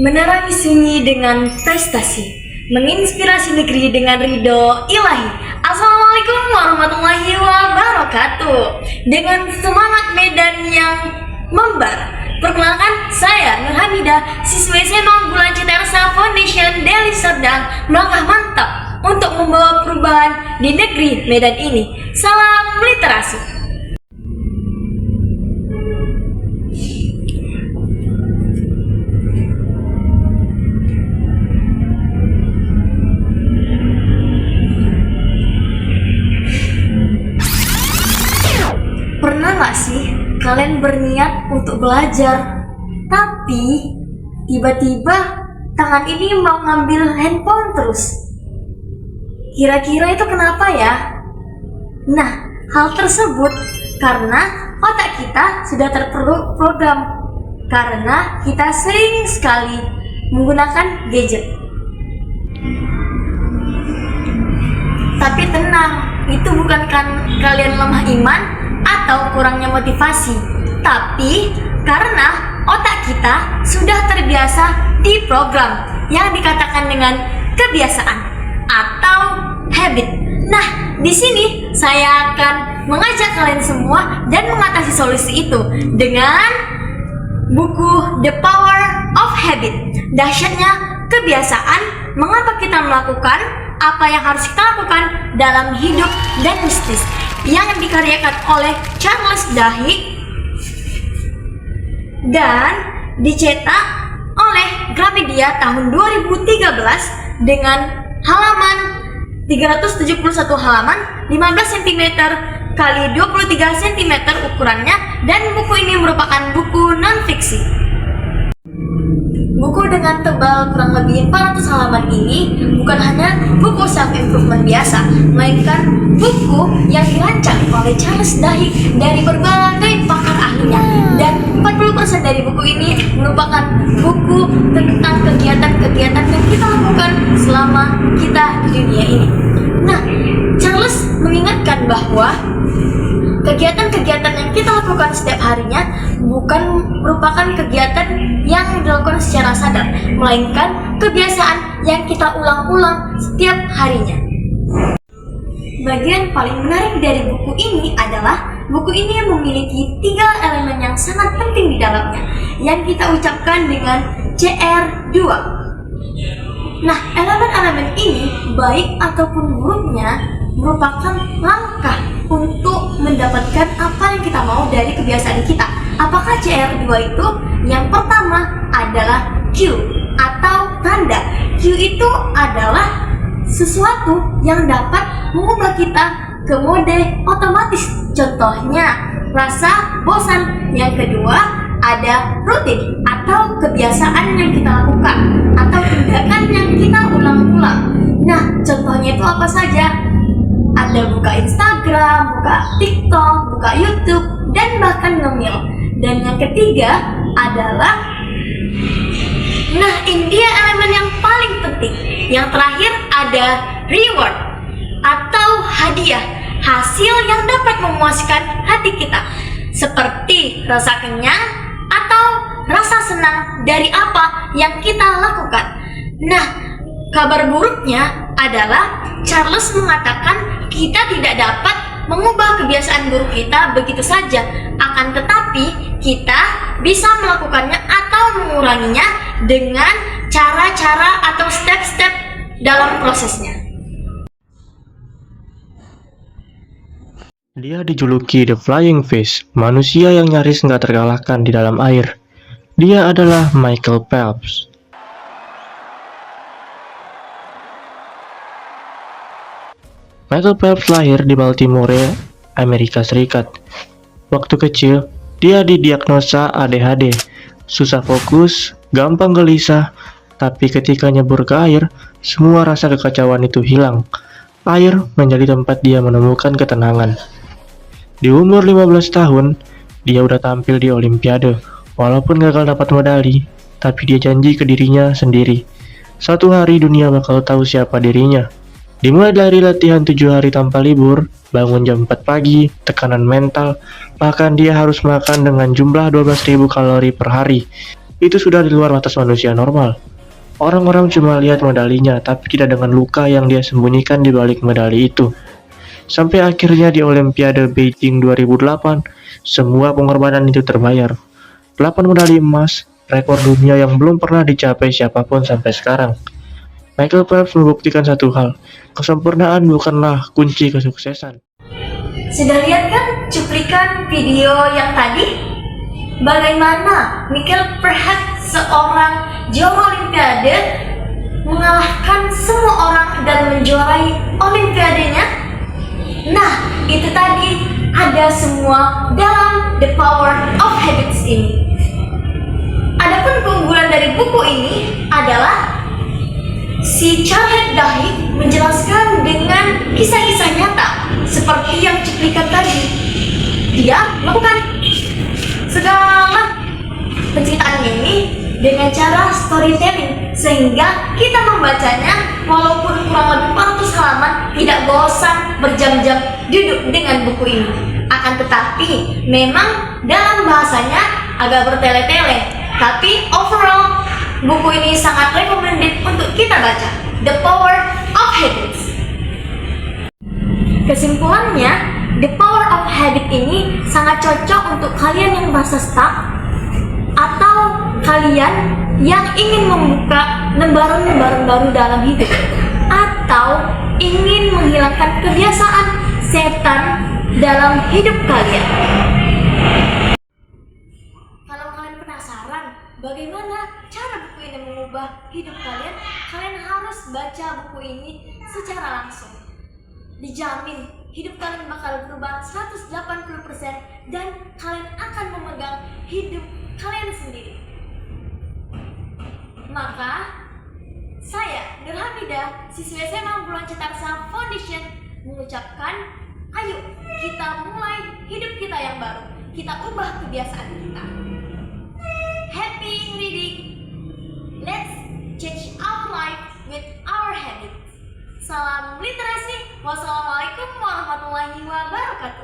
Menerangi sunyi dengan prestasi, menginspirasi negeri dengan ridho ilahi. Assalamualaikum warahmatullahi wabarakatuh. Dengan semangat medan yang membara, perkenalkan saya Nur Hamidah, siswi SMA Unggulan Citersa Foundation Deli Serdang, melangkah mantap untuk membawa perubahan di negeri Medan ini. Salam literasi. Pernah gak sih kalian berniat untuk belajar, tapi tiba-tiba tangan ini mau ngambil handphone terus? Kira-kira itu kenapa ya? Nah, hal tersebut karena otak kita sudah terprogram, karena kita sering sekali menggunakan gadget. Tapi tenang, itu bukan kalian lemah iman atau kurangnya motivasi, tapi karena otak kita sudah terbiasa di program yang dikatakan dengan kebiasaan atau habit. Nah, di sini saya akan mengajak kalian semua dan mengatasi solusi itu dengan buku The Power of Habit. Dahsyatnya kebiasaan, mengapa kita melakukan apa yang harus kita lakukan dalam hidup dan bisnis, yang dikaryakan oleh Charles Duhigg dan dicetak oleh Gramedia tahun 2013 dengan halaman 371 halaman, 15 cm kali 23 cm ukurannya, dan buku ini merupakan buku non-fiksi. Buku dengan tebal kurang lebih 400 halaman ini bukan hanya buku self-improvement biasa, melainkan buku yang dirancang oleh Charles Duhigg dari berbagai pakar ahlinya. Dan 40% dari buku ini merupakan buku tentang kegiatan-kegiatan yang kita lakukan selama kita di dunia ini. Nah, Charles mengingatkan bahwa kegiatan-kegiatan yang kita lakukan setiap harinya bukan merupakan kegiatan yang dilakukan secara sadar, melainkan kebiasaan yang kita ulang-ulang setiap harinya. Bagian paling menarik dari buku ini adalah buku ini memiliki 3 elemen yang sangat penting di dalamnya, yang kita ucapkan dengan CR2. Nah, elemen-elemen ini, baik ataupun buruknya, merupakan langkah untuk mendapatkan apa yang kita mau dari kebiasaan kita. Apakah CR2 itu? Yang pertama adalah Q atau tanda. Q itu adalah sesuatu yang dapat mengubah kita ke mode otomatis. Contohnya, rasa bosan. Yang kedua, ada rutin atau kebiasaan yang kita lakukan atau tindakan yang kita ulang-ulang. Nah, contohnya itu apa saja? Ada buka Instagram, buka TikTok, buka YouTube, dan bahkan ngemil. Dan yang ketiga adalah, nah ini dia elemen yang paling penting. Yang terakhir ada reward atau hadiah, hasil yang dapat memuaskan hati kita, seperti rasa kenyang atau rasa senang dari apa yang kita lakukan. Nah, kabar buruknya adalah Charles mengatakan kita tidak dapat mengubah kebiasaan buruk kita begitu saja, akan tetapi kita bisa melakukannya atau menguranginya dengan cara-cara atau step-step dalam prosesnya. Dia dijuluki The Flying Fish, manusia yang nyaris nggak terkalahkan di dalam air. Dia adalah Michael Phelps. Michael Phelps lahir di Baltimore, Amerika Serikat. Waktu kecil, dia didiagnosa ADHD, susah fokus, gampang gelisah, tapi ketika nyebur ke air, semua rasa kekacauan itu hilang. Air menjadi tempat dia menemukan ketenangan. Di umur 15 tahun, dia udah tampil di Olimpiade. Walaupun gagal dapat medali, tapi dia janji ke dirinya sendiri, suatu hari dunia bakal tahu siapa dirinya. Dimulai dari latihan 7 hari tanpa libur, bangun jam 4 pagi, tekanan mental, bahkan dia harus makan dengan jumlah 12.000 kalori per hari. itu sudah di luar batas manusia normal. Orang-orang cuma lihat medalinya, tapi tidak dengan luka yang dia sembunyikan di balik medali itu. Sampai akhirnya di Olimpiade Beijing 2008, semua pengorbanan itu terbayar. 8 medali emas, rekor dunia yang belum pernah dicapai siapapun sampai sekarang. Michael Phelps membuktikan satu hal, kesempurnaan bukanlah kunci kesuksesan. Sudah lihat kan cuplikan video yang tadi? Bagaimana Michael Phelps, seorang juara Olimpiade, mengalahkan semua orang dan menjuarai Olimpiadenya? Nah, itu tadi ada semua dalam The Power of Habits ini. Adapun keunggulan dari buku ini adalah si Charles Duhigg menjelaskan dengan kisah-kisah nyata seperti yang cuplikan tadi. Dia melakukan segala penceritaan ini dengan cara storytelling, sehingga kita membacanya walaupun kurang lebih 400 halaman tidak bosan berjam-jam duduk dengan buku ini. Akan tetapi memang dalam bahasanya agak bertele-tele, tapi overall buku ini sangat recommended untuk kita baca. The Power of Habits. Kesimpulannya, The Power of Habit ini sangat cocok untuk kalian yang merasa stuck atau kalian yang ingin membuka lembaran-lembaran baru dalam hidup, atau ingin menghilangkan kebiasaan setan dalam hidup kalian. Kalau kalian penasaran bagaimana cara buku ini mengubah hidup kalian, kalian harus baca buku ini secara langsung. Dijamin hidup kalian bakal berubah 180% dan kalian akan memegang hidup kalian sendiri. Maka saya, Nur Hamidah, siswi SMA Bulan Cetarsa Foundation, mengucapkan, ayo kita mulai hidup kita yang baru. Kita ubah kebiasaan kita. Happy reading. Let's change our life with our habits. Salam literasi. Wassalamualaikum warahmatullahi wabarakatuh.